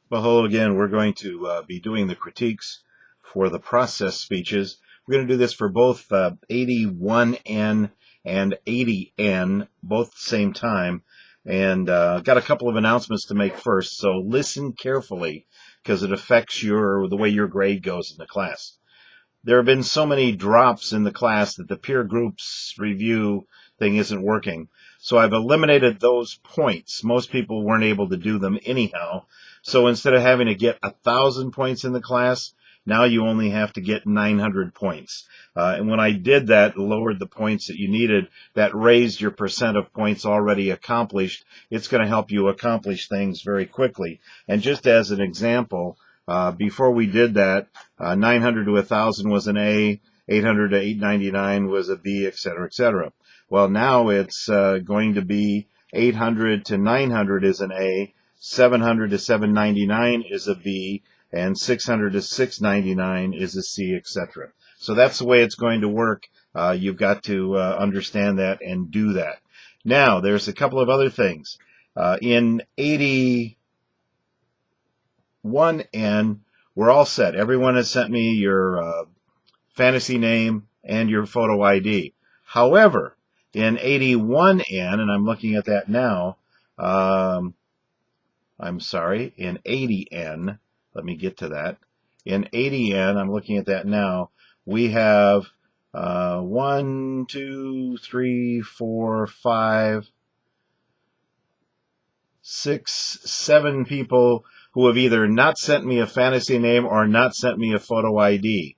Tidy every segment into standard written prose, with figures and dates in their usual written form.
Well, hello again. We're going to be doing the critiques for the process speeches. We're going to do this for both 81N and 80N, both at the same time. And got a couple of announcements to make first, so listen carefully because it affects the way your grade goes in the class. There have been so many drops in the class that the peer groups review thing isn't working. So I've eliminated those points. Most people weren't able to do them anyhow. So instead of having to get 1,000 points in the class, now you only have to get 900 points. And when I did that, lowered the points that you needed, that raised your percent of points already accomplished. It's going to help you accomplish things very quickly. And just as an example, before we did that, 900 to 1,000 was an A, 800 to 899 was a B, etc., etc. Well, now it's going to be 800 to 900 is an A, 700 to 799 is a B, and 600 to 699 is a C, etc. So that's the way it's going to work. You've got to understand that and do that. Now, there's a couple of other things. In 81N, we're all set. Everyone has sent me your fantasy name and your photo ID. However, in 81N, and I'm looking at that now, I'm sorry, in 80N, let me get to that. In 80N, I'm looking at that now, we have 1, 2, 3, 4, 5, 6, 7 people who have either not sent me a fantasy name or not sent me a photo ID.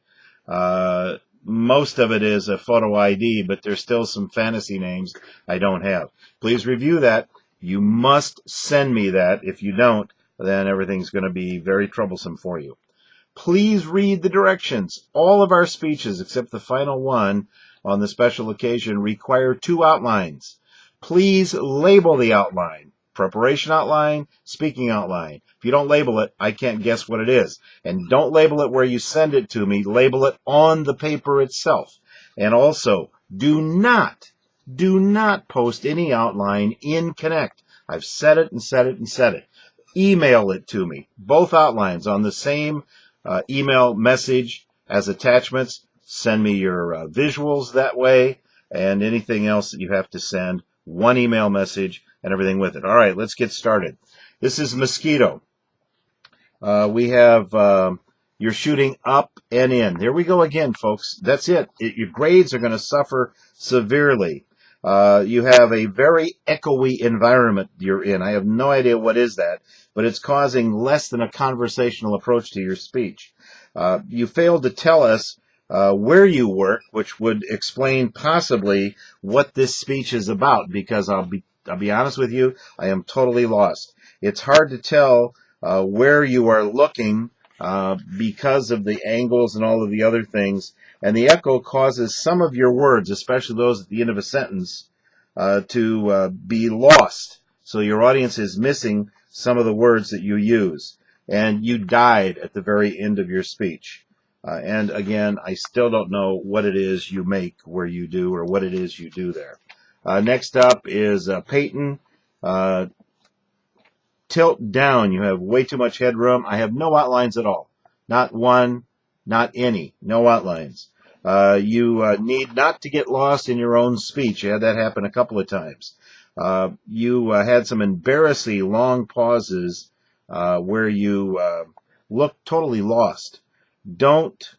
Most of it is a photo ID, but there's still some fantasy names I don't have. Please review that. You must send me that. If you don't, then everything's going to be very troublesome for you. Please read the directions. All of our speeches, except the final one on the special occasion, require 2 outlines. Please label the outline. Preparation outline, speaking outline. If you don't label it, I can't guess what it is. And don't label it where you send it to me. Label it on the paper itself. And also, do not post any outline in Connect. I've said it and said it and said it. Email it to me. Both outlines on the same email message as attachments. Send me your visuals that way and anything else that you have to send. One email message and everything with it. All right, let's get started. This is mosquito. We have you're shooting up and in. There we go again, folks. That's it. Your grades are going to suffer severely. You have a very echoey environment you're in. I have no idea what is that, but it's causing less than a conversational approach to your speech. You failed to tell us where you work, which would explain possibly what this speech is about, because I'll be honest with you, I am totally lost. It's hard to tell where you are looking because of the angles and all of the other things. And the echo causes some of your words, especially those at the end of a sentence, to be lost. So your audience is missing some of the words that you use. And you died at the very end of your speech. And again, I still don't know what it is you make where you do or what it is you do there. Next up is Peyton. Tilt down. You have way too much headroom. I have no outlines at all. Not one, not any. No outlines. You need not to get lost in your own speech. You had that happen a couple of times. You had some embarrassingly long pauses where you looked totally lost. Don't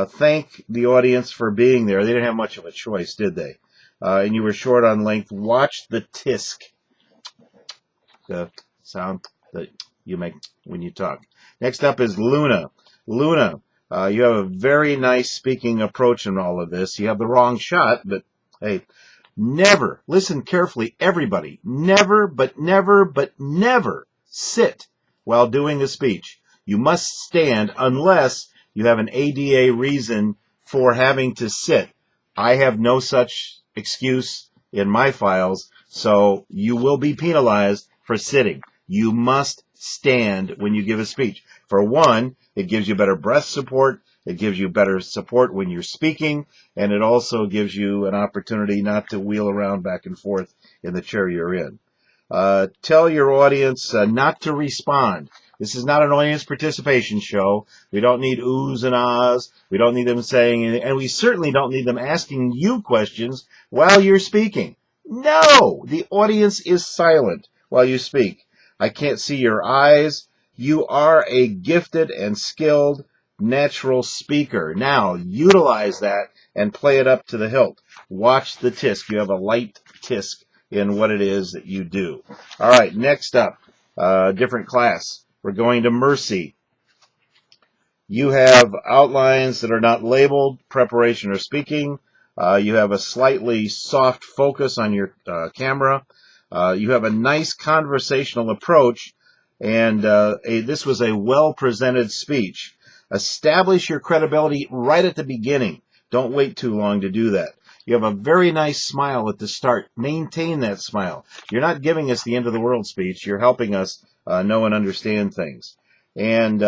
thank the audience for being there. They didn't have much of a choice, did they? And you were short on length. Watch the tisk, the sound that you make when you talk. Next up is Luna. Luna, you have a very nice speaking approach in all of this. You have the wrong shot, but hey, never, listen carefully, everybody, never, but never, but never sit while doing a speech. You must stand unless you have an ADA reason for having to sit. I have no such excuse in my files, so you will be penalized for sitting. You must stand when you give a speech. For one, it gives you better breath support, it gives you better support when you're speaking, and it also gives you an opportunity not to wheel around back and forth in the chair you're in. Tell your audience not to respond. This is not an audience participation show. We don't need oohs and ahs. We don't need them saying anything. And we certainly don't need them asking you questions while you're speaking. No! The audience is silent while you speak. I can't see your eyes. You are a gifted and skilled natural speaker. Now, utilize that and play it up to the hilt. Watch the tisk. You have a light tisk in what it is that you do. All right, next up, different class. We're going to Mercy. You have outlines that are not labeled, preparation or speaking. You have a slightly soft focus on your camera. You have a nice conversational approach, and this was a well-presented speech. Establish your credibility right at the beginning. Don't wait too long to do that. You have a very nice smile at the start. Maintain that smile. You're not giving us the end of the world speech. You're helping us know and understand things. And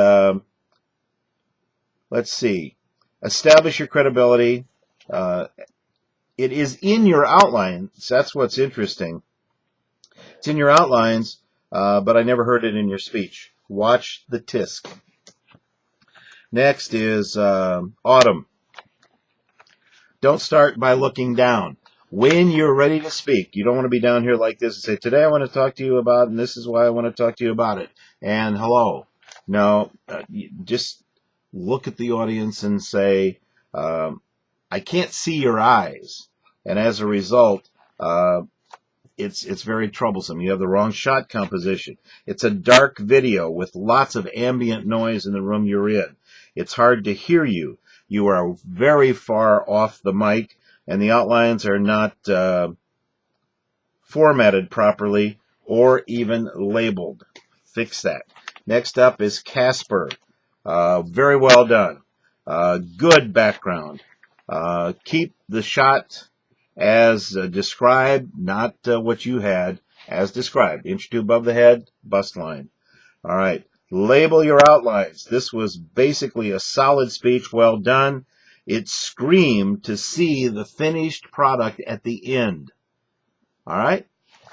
let's see. Establish your credibility. It is in your outlines. That's what's interesting. It's in your outlines, but I never heard it in your speech. Watch the tisk. Next is Autumn. Don't start by looking down. When you're ready to speak, you don't want to be down here like this and say, today I want to talk to you about, and this is why I want to talk to you about it, and hello. No, just look at the audience and say, I can't see your eyes. And as a result, it's very troublesome. You have the wrong shot composition. It's a dark video with lots of ambient noise in the room you're in. It's hard to hear you. You are very far off the mic, and the outlines are not formatted properly or even labeled. Fix that. Next up is Casper. Very well done. Good background. Keep the shot as described, not what you had, as described. Inch or two above the head, bust line. All right. Label your outlines. This was basically a solid speech, well done. It screamed to see the finished product at the end. All right?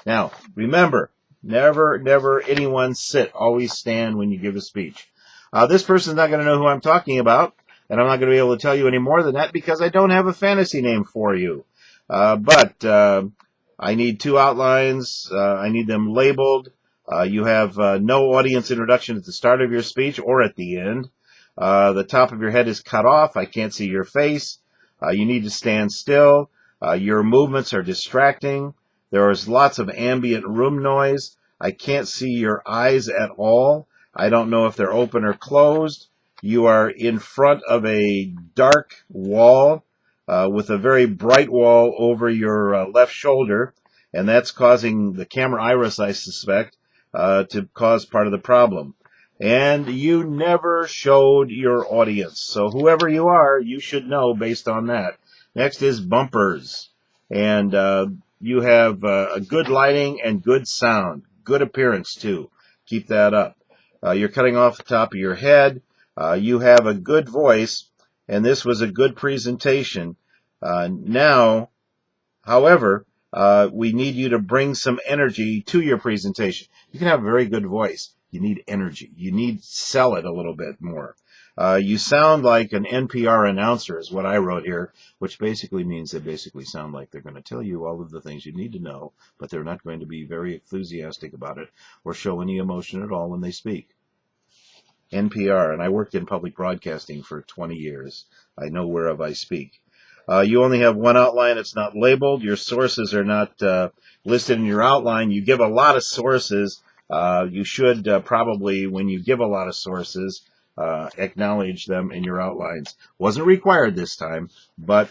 Now, remember, never anyone sit. Always stand when you give a speech. This person's not going to know who I'm talking about, and I'm not going to be able to tell you any more than that because I don't have a fantasy name for you. But I need two outlines. I need them labeled. You have no audience introduction at the start of your speech or at the end. The top of your head is cut off. I can't see your face. You need to stand still. Your movements are distracting. There is lots of ambient room noise. I can't see your eyes at all. I don't know if they're open or closed. You are in front of a dark wall with a very bright wall over your left shoulder, and that's causing the camera iris, I suspect, to cause part of the problem. And you never showed your audience. So whoever you are, you should know based on that. Next is bumpers. And you have a good lighting and good sound. Good appearance, too. Keep that up. You're cutting off the top of your head. You have a good voice, and this was a good presentation. Now, however, we need you to bring some energy to your presentation. You can have a very good voice. You need energy. You need to sell it a little bit more. You sound like an NPR announcer is what I wrote here, which basically means they basically sound like they're going to tell you all of the things you need to know, but they're not going to be very enthusiastic about it or show any emotion at all when they speak. NPR, and I worked in public broadcasting for 20 years. I know whereof I speak. You only have one outline. It's not labeled. Your sources are not listed in your outline. You give a lot of sources. You should probably, when you give a lot of sources, acknowledge them in your outlines. Wasn't required this time, but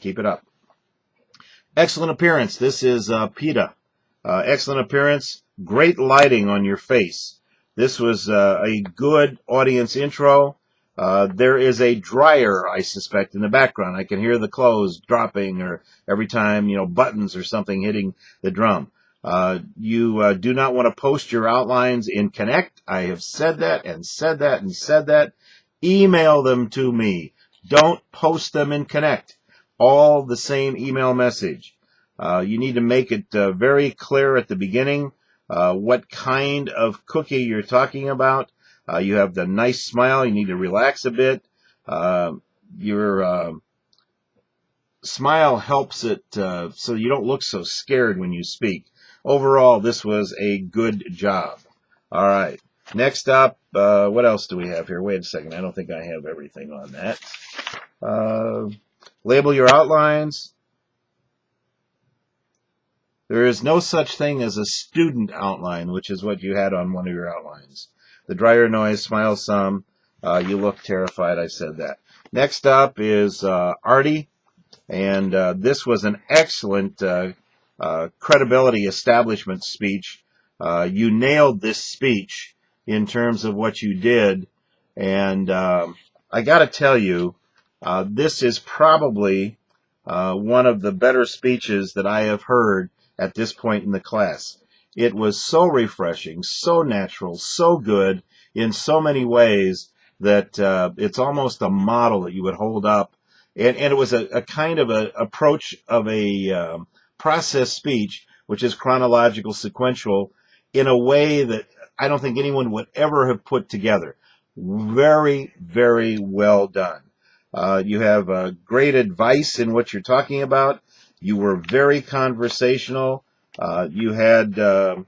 keep it up. Excellent appearance. This is PETA. Excellent appearance. Great lighting on your face. This was a good audience intro. There is a dryer, I suspect, in the background. I can hear the clothes dropping, or every time, buttons or something hitting the drum. You do not want to post your outlines in Connect. I have said that and said that and said that. Email them to me. Don't post them in Connect. All the same email message. You need to make it very clear at the beginning. what kind of cookie you're talking about. You have the nice smile. You need to relax a bit. Your smile helps it so you don't look so scared when you speak. Overall, this was a good job. All right. Next up, what else do we have here? Wait a second. I don't think I have everything on that. Label your outlines. There is no such thing as a student outline, which is what you had on one of your outlines. The dryer noise, smile some. You look terrified. I said that. Next up is Artie. And this was an excellent credibility establishment speech. You nailed this speech in terms of what you did. And I got to tell you, this is probably one of the better speeches that I have heard at this point in the class. It was so refreshing, so natural, so good in so many ways that it's almost a model that you would hold up. And it was a kind of an approach of a process speech, which is chronological, sequential, in a way that I don't think anyone would ever have put together. Very, very well done. You have great advice in what you're talking about. You were very conversational. You had a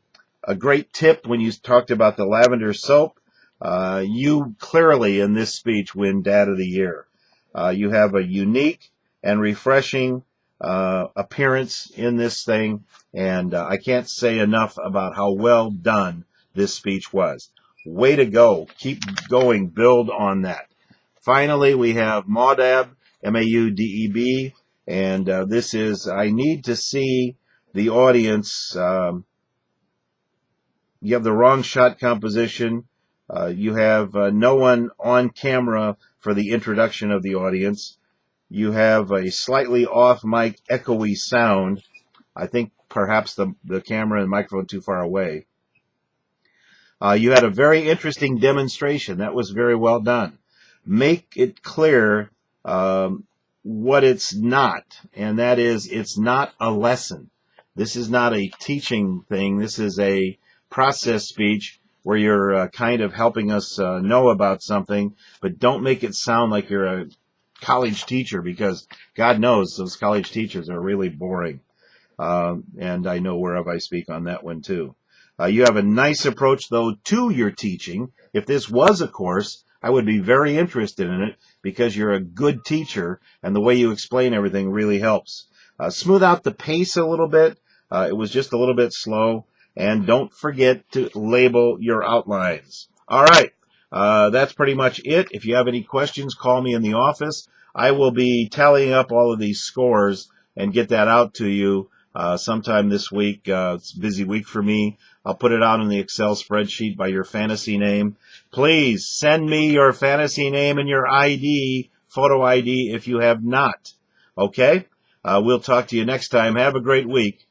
great tip when you talked about the lavender soap. You clearly, in this speech, win Dad of the Year. You have a unique and refreshing appearance in this thing, and I can't say enough about how well done this speech was. Way to go. Keep going. Build on that. Finally, we have Maudeb, M-A-U-D-E-B, and this is, I need to see the audience. You have the wrong shot composition. You have no one on camera for the introduction of the audience. You have a slightly off mic echoey sound. I think perhaps the camera and microphone too far away. You had a very interesting demonstration. That was very well done. Make it clear what it's not, and that is it's not a lesson. This is not a teaching thing. This is a process speech where you're kind of helping us know about something, but don't make it sound like you're a college teacher, because God knows those college teachers are really boring. And I know whereof I speak on that one too. You have a nice approach, though, to your teaching. If this was a course, I would be very interested in it, because you're a good teacher, and the way you explain everything really helps. Smooth out the pace a little bit. It was just a little bit slow. And don't forget to label your outlines. All right. That's pretty much it. If you have any questions, call me in the office. I will be tallying up all of these scores and get that out to you sometime this week. It's a busy week for me. I'll put it out in the Excel spreadsheet by your fantasy name. Please send me your fantasy name and your ID, photo ID, if you have not. Okay? We'll talk to you next time. Have a great week.